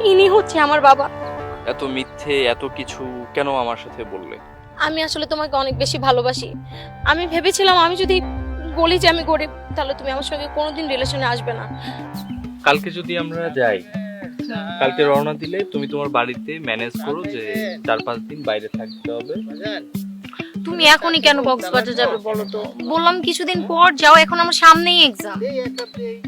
ইনি হচ্ছে আমার বাবা। এত মিথ্যে এত কিছু কেন আমার সাথে বললে? আমি আসলে তোমাকে অনেক বেশি ভালোবাসি। আমি ভেবেছিলাম আমি যদি বলি যে আমি গরিব তাহলে তুমি আমার সঙ্গে কোনোদিন রিলেশনে আসবে না। কালকে যদি আমরা যাই, কালকে রওনা দিলে তুমি তোমার বাড়িতে ম্যানেজ করো যে 4-5 দিন বাইরে থাকতে হবে। তুমি এখনই কেন কক্সবাজার যাবে বলো তো? বললাম কিছুদিন পর যাও, এখন আমার সামনেই এক্সাম।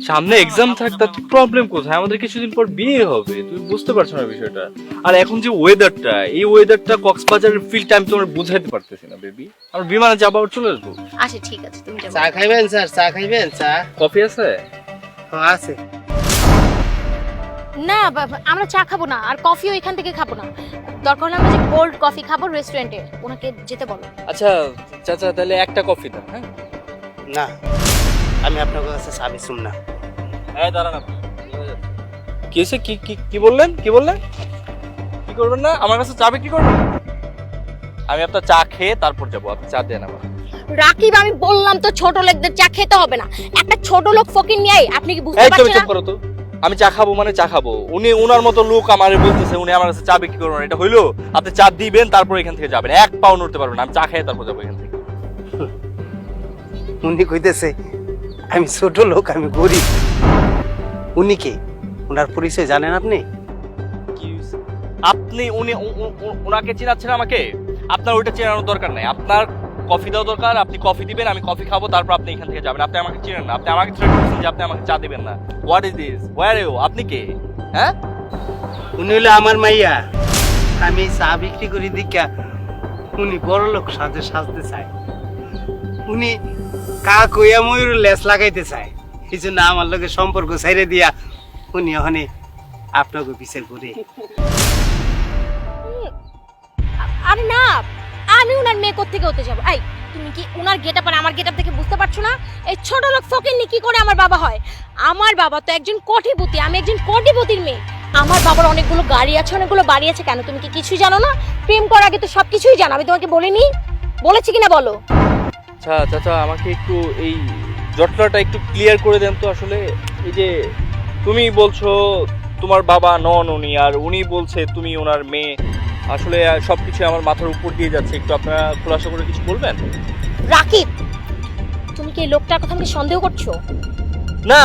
সামনে এক্সাম থাক, তার প্রবলেম কোথায়? আমাদের কিছুদিন পর বিয়ে হবে, তুমি বুঝতে পারছো না বিষয়টা? আর এখন যে ওয়েদারটা, এই ওয়েদারটা কক্সবাজারের ফিলটা আমি তোমার বুঝাইতে পারতেছি না বেবি। আমরা বিমানে যাবো আর চলে আসবো। আচ্ছা ঠিক আছে, তুমি যাও। চা খাইবেন স্যার? চা খাইবেন? চা কফি আছে? হ্যাঁ আছে। না বাবা, আমরা চা খাবো না, আর কফিও এখান থেকে খাবো না। দরকার হলে আমরা যে কোল্ড কফি খাবো রেস্টুরেন্টে, ওনাকে যেতে বলো। আচ্ছা চাচা, তাহলে একটা কফি দাও। হ্যাঁ না, আমি আপনার কাছে চা বেচুম না। হ্যাঁ দাঁড়ান আপনি। কি হয়েছে? কি কি কি বললেন? কি বললেন? কি করবেন না? আমার কাছে চা বিক্রি করবেন? আমি আপনার চা খেয়ে তারপর যাবো, আপনি চা দেন আমার। রাকিব, আমি বললাম তো ছোট লোকদের চা খেতে হবে না। একটা ছোট লোক ফকির নিয়ে আপনি কি বুঝতে এই তুমি পারছেন চুপ না? করো তো। আমি চা খাবো মানে চা খাবো। উনি ওনার মতো লোক আমারে বলতেছে উনি আমার কাছে চা বিক্রি করবেন, এটা হইলো? আপনি চা দিবেন তারপর এখান থেকে যাবেন, এক পাও নড়তে পারবেন না। আমি চা খেয়ে তারপর যাবো এখান থেকে। উনি কইতেছে আমি ছোট লোক, আমি গরিব। উনি কে? ওনার পরিচয় জানেন আপনি? কি হইছে? আপনি ওনাকে চিনাচ্ছেন আমাকে? আপনার ওইটা চেনানোর দরকার নাই। আপনার কফি দেওয়া দরকার, আপনি কফি দিবেন, আমি কফি খাবো, তারপর আপনি এখান থেকে যাবেন। আপনি আমাকে চিনেন না, আপনি আমাকে থ্রেট করছেন যে আপনি আমাকে চা দিবেন না। What is this? Where you? আপনি কে? হ্যাঁ উনি হলো আমার মাইয়া। আমি চা বিক্রি করি দেখা উনি বড় লোক সাজতে চায়। উনি কা কইয়া ময়ূর লেস লাগাইতে চায়। এই জন্য আমার লোকের সম্পর্ক ছাইড়ে দিয়া উনি ওখানে আপনাকে বিচার করে। আরে না, আমি উনার মেয়ে কোত্থেকে হতে যাবো? এই তুমি কি উনার গেটআপ আর আমার গেটআপ দেখে বুঝতে পারছো না? এই ছোট লোক ফকির নি কি করে আমার বাবা হয়? আমার বাবা তো একজন কোটিপতি, আমি একজন কোটিপতির মেয়ে। আমার বাবার অনেকগুলো গাড়ি আছে, অনেকগুলো বাড়ি আছে। কেন তুমি কি কিছুই জানো না? প্রেম করার আগে তো সবকিছুই জানো। আমি তোমাকে বলিনি? বলেছি কিনা বলো? আচ্ছা চাচা, আমাকে একটু এই জটলাটা একটু ক্লিয়ার করে দেন তো। আসলে এই যে তুমি বলছো তোমার বাবা নন উনি, আর উনি বলছে তুমি ওনার মেয়ে, আসলে সবকিছু আমার মাথার উপর দিয়ে যাচ্ছে। একটু আপনারা খোলাসা করে কিছু বলবেন? রাকিব, তুমি কি এই লোকটার কথা আমাকে সন্দেহ করছো? না,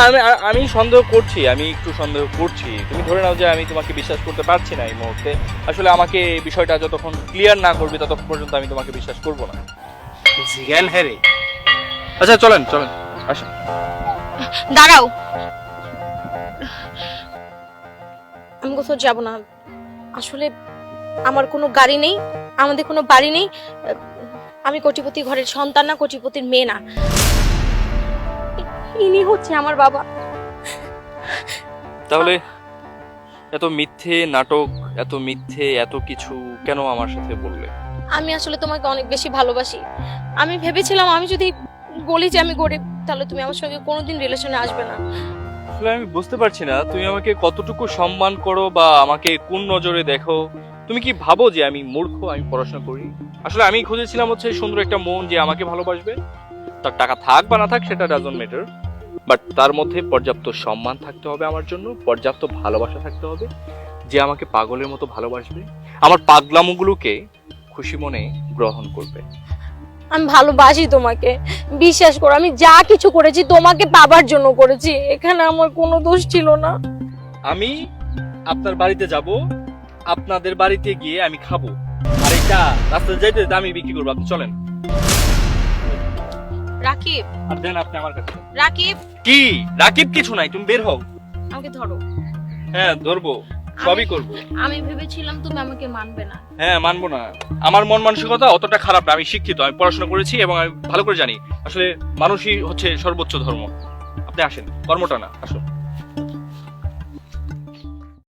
আমি সন্দেহ করছি, আমি একটু সন্দেহ করছি। তুমি ধরে নাও যে আমি তোমাকে বিশ্বাস করতে পারছি না এই মুহূর্তে। আসলে আমাকে বিষয়টা যতক্ষণ ক্লিয়ার না করবে ততক্ষণ পর্যন্ত আমি তোমাকে বিশ্বাস করব না। জিজ্ঞান হ্যারে। আচ্ছা চলেন চলেন, আসেন। দাঁড়াও, আমি কোথাও যাব না। আসলে আমার কোনো গাড়ি নেই, আমাদের কোনো বাড়ি নেই। আমি কোটিপতি ঘরের সন্তান না, কোটিপতির মেয়ে না। ইনি হচ্ছে আমার বাবা। তাহলে এত মিথ্যে নাটক, এত মিথ্যে এত কিছু কেন আমার সাথে বললে? আমি আসলে তোমাকে অনেক বেশি ভালোবাসি। আমি ভেবেছিলাম আমি যদি বলি যে আমি গরিব তাহলে তুমি আমার সঙ্গে কোনোদিন রিলেশনে আসবে না। আসলে আমি বুঝতে পারছি না তুমি আমাকে কতটুকু সম্মান করো বা আমাকে কোন নজরে দেখো। তুমি কি ভাবো যে আমি মূর্খ, আমি পড়াশোনা করি? আসলে আমি খুঁজেছিলাম হচ্ছে সুন্দর একটা মন যে আমাকে ভালোবাসবে। তার টাকা থাক বা না থাক সেটা ডাজন্ট ম্যাটার, বাট তার মধ্যে পর্যাপ্ত সম্মান থাকতে হবে আমার জন্য, পর্যাপ্ত ভালোবাসা থাকতে হবে, যে আমাকে পাগলের মতো ভালোবাসবে, আমার পাগলামোগুলোকে খুশি মনে গ্রহণ করবে। আমি ভালোবাসি তোমাকে, বিশ্বাস করো। আমি যা কিছু করেছি তোমাকে পাবার জন্য করেছি, এখানে আমার কোনো দোষ ছিল না। আমি আপনার বাড়িতে যাব, আপনাদের বাড়িতে গিয়ে আমি খাবো, আর এটা রাস্তায় যাইতে আমি বিক্রি করবো। আপনি চলেন। রাকিব, আর দেন আপনি আমার কাছে। রাকিব, কি রাকিব? কিছু নাই, তুমি বের হও। আমাকে ধরো। হ্যাঁ ধরবো, সবই করবো। আমি ভেবেছিলাম তুমি আমাকে মানবে না। হ্যাঁ মানবো না। আমার মন মানসিকতা অতটা খারাপ না, আমি শিক্ষিত, আমি পড়াশোনা করেছি এবং আমি ভালো করে জানি আসলে মানুষই হচ্ছে সর্বোচ্চ ধর্ম। আপনি আসেন, কর্মটা না, আসুন।